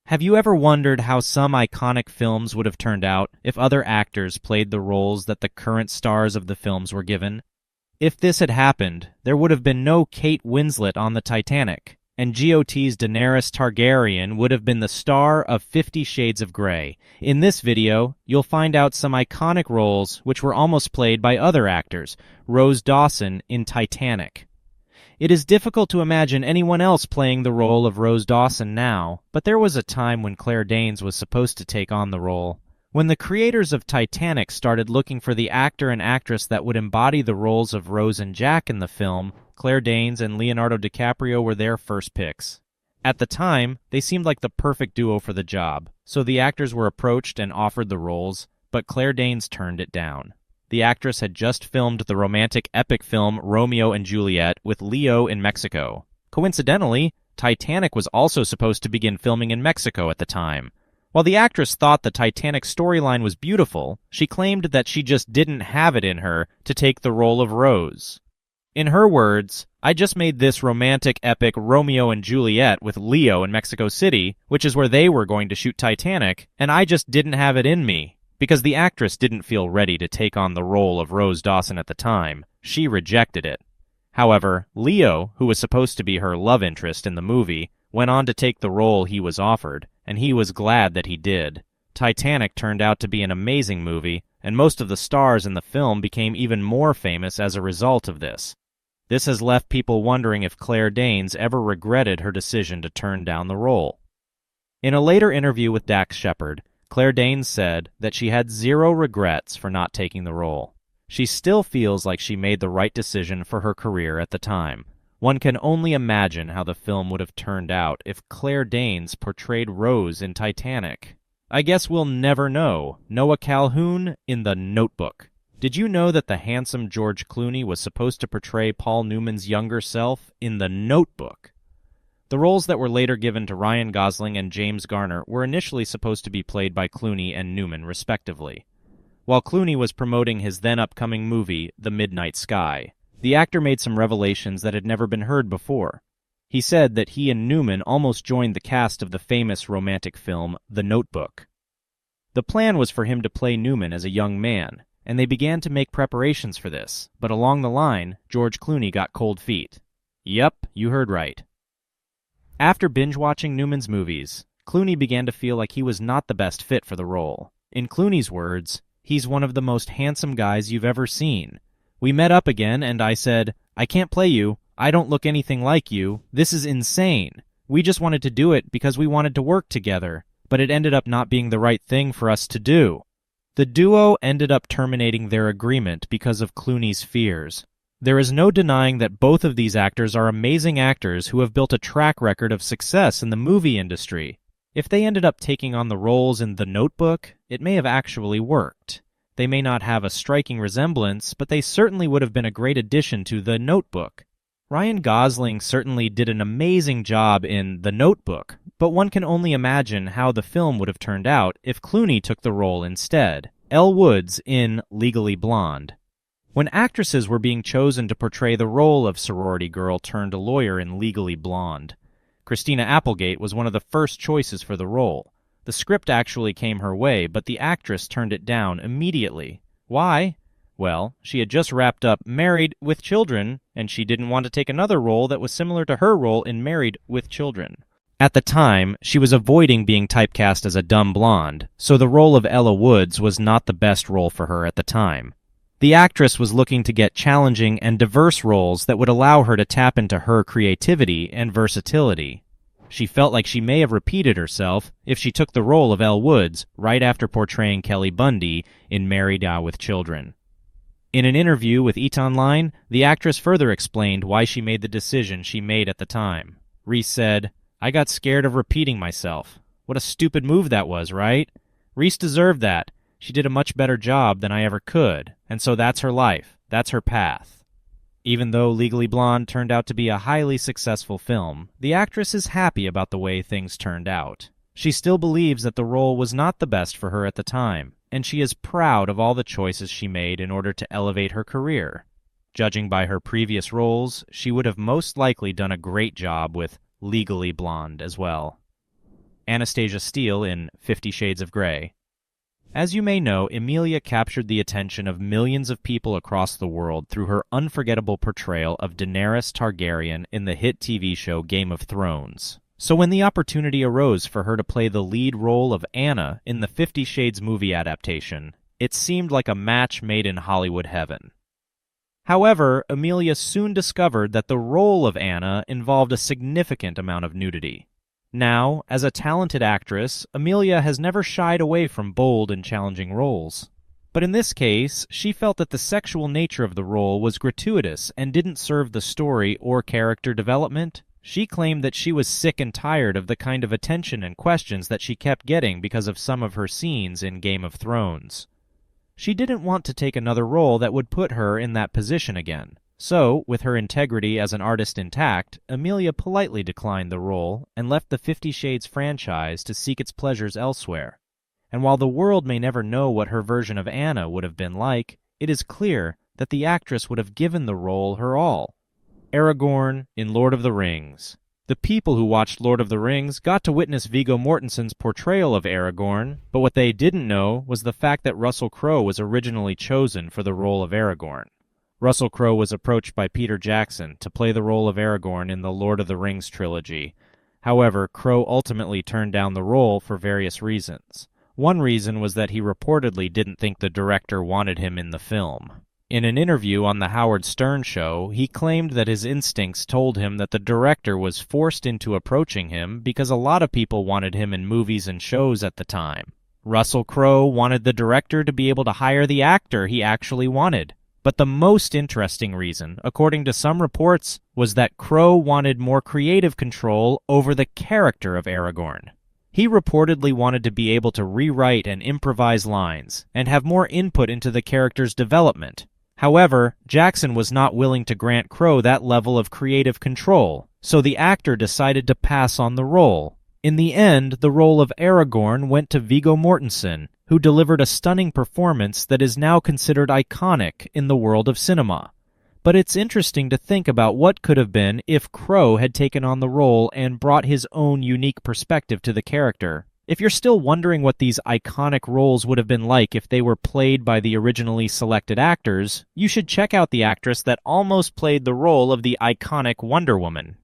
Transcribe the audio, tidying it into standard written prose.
Have you ever wondered how some iconic films would have turned out if other actors played the roles that the current stars of the films were given? If this had happened, there would have been no Kate Winslet on the Titanic, and GOT's Daenerys Targaryen would have been the star of 50 Shades of Grey. In this video, you'll find out some iconic roles which were almost played by other actors. Rose Dawson in Titanic. It is difficult to imagine anyone else playing the role of Rose Dawson now, but there was a time when Claire Danes was supposed to take on the role. When the creators of Titanic started looking for the actor and actress that would embody the roles of Rose and Jack in the film, Claire Danes and Leonardo DiCaprio were their first picks. At the time, they seemed like the perfect duo for the job, so the actors were approached and offered the roles, but Claire Danes turned it down. The actress had just filmed the romantic epic film Romeo and Juliet with Leo in Mexico. Coincidentally, Titanic was also supposed to begin filming in Mexico at the time. While the actress thought the Titanic storyline was beautiful, she claimed that she just didn't have it in her to take the role of Rose. In her words, "I just made this romantic epic Romeo and Juliet with Leo in Mexico City, which is where they were going to shoot Titanic, and I just didn't have it in me." Because the actress didn't feel ready to take on the role of Rose Dawson at the time, she rejected it. However, Leo, who was supposed to be her love interest in the movie, went on to take the role he was offered, and he was glad that he did. Titanic turned out to be an amazing movie, and most of the stars in the film became even more famous as a result of this. This has left people wondering if Claire Danes ever regretted her decision to turn down the role. In a later interview with Dax Shepard, Claire Danes said that she had zero regrets for not taking the role. She still feels like she made the right decision for her career at the time. One can only imagine how the film would have turned out if Claire Danes portrayed Rose in Titanic. I guess we'll never know. Noah Calhoun in The Notebook. Did you know that the handsome George Clooney was supposed to portray Paul Newman's younger self in The Notebook? The roles that were later given to Ryan Gosling and James Garner were initially supposed to be played by Clooney and Newman, respectively. While Clooney was promoting his then-upcoming movie, The Midnight Sky, the actor made some revelations that had never been heard before. He said that he and Newman almost joined the cast of the famous romantic film, The Notebook. The plan was for him to play Newman as a young man, and they began to make preparations for this, but along the line, George Clooney got cold feet. Yep, you heard right. After binge-watching Newman's movies, Clooney began to feel like he was not the best fit for the role. In Clooney's words, "He's one of the most handsome guys you've ever seen. We met up again, and I said, 'I can't play you. I don't look anything like you. This is insane. We just wanted to do it because we wanted to work together, but it ended up not being the right thing for us to do.'" The duo ended up terminating their agreement because of Clooney's fears. There is no denying that both of these actors are amazing actors who have built a track record of success in the movie industry. If they ended up taking on the roles in The Notebook, it may have actually worked. They may not have a striking resemblance, but they certainly would have been a great addition to The Notebook. Ryan Gosling certainly did an amazing job in The Notebook, but one can only imagine how the film would have turned out if Clooney took the role instead. Elle Woods in Legally Blonde. When actresses were being chosen to portray the role of sorority girl turned lawyer in Legally Blonde, Christina Applegate was one of the first choices for the role. The script actually came her way, but the actress turned it down immediately. Why? Well, she had just wrapped up Married with Children, and she didn't want to take another role that was similar to her role in Married with Children. At the time, she was avoiding being typecast as a dumb blonde, so the role of Elle Woods was not the best role for her at the time. The actress was looking to get challenging and diverse roles that would allow her to tap into her creativity and versatility. She felt like she may have repeated herself if she took the role of Elle Woods right after portraying Kelly Bundy in Married with Children. In an interview with ET Online, the actress further explained why she made the decision she made at the time. Reese said, "I got scared of repeating myself. What a stupid move that was, right? Reese deserved that. She did a much better job than I ever could, and so that's her life. That's her path." Even though Legally Blonde turned out to be a highly successful film, the actress is happy about the way things turned out. She still believes that the role was not the best for her at the time, and she is proud of all the choices she made in order to elevate her career. Judging by her previous roles, she would have most likely done a great job with Legally Blonde as well. Anastasia Steele in 50 Shades of Grey. As you may know, Emilia captured the attention of millions of people across the world through her unforgettable portrayal of Daenerys Targaryen in the hit TV show Game of Thrones. So when the opportunity arose for her to play the lead role of Anna in the 50 Shades movie adaptation, it seemed like a match made in Hollywood heaven. However, Emilia soon discovered that the role of Anna involved a significant amount of nudity. Now, as a talented actress, Emilia has never shied away from bold and challenging roles. But in this case, she felt that the sexual nature of the role was gratuitous and didn't serve the story or character development. She claimed that she was sick and tired of the kind of attention and questions that she kept getting because of some of her scenes in Game of Thrones. She didn't want to take another role that would put her in that position again. So, with her integrity as an artist intact, Emilia politely declined the role and left the 50 Shades franchise to seek its pleasures elsewhere. And while the world may never know what her version of Anna would have been like, it is clear that the actress would have given the role her all. Aragorn in Lord of the Rings. The people who watched Lord of the Rings got to witness Viggo Mortensen's portrayal of Aragorn, but what they didn't know was the fact that Russell Crowe was originally chosen for the role of Aragorn. Russell Crowe was approached by Peter Jackson to play the role of Aragorn in the Lord of the Rings trilogy. However, Crowe ultimately turned down the role for various reasons. One reason was that he reportedly didn't think the director wanted him in the film. In an interview on The Howard Stern Show, he claimed that his instincts told him that the director was forced into approaching him because a lot of people wanted him in movies and shows at the time. Russell Crowe wanted the director to be able to hire the actor he actually wanted. But the most interesting reason, according to some reports, was that Crowe wanted more creative control over the character of Aragorn. He reportedly wanted to be able to rewrite and improvise lines, and have more input into the character's development. However, Jackson was not willing to grant Crowe that level of creative control, so the actor decided to pass on the role. In the end, the role of Aragorn went to Viggo Mortensen, who delivered a stunning performance that is now considered iconic in the world of cinema. But it's interesting to think about what could have been if Crowe had taken on the role and brought his own unique perspective to the character. If you're still wondering what these iconic roles would have been like if they were played by the originally selected actors, you should check out the actress that almost played the role of the iconic Wonder Woman.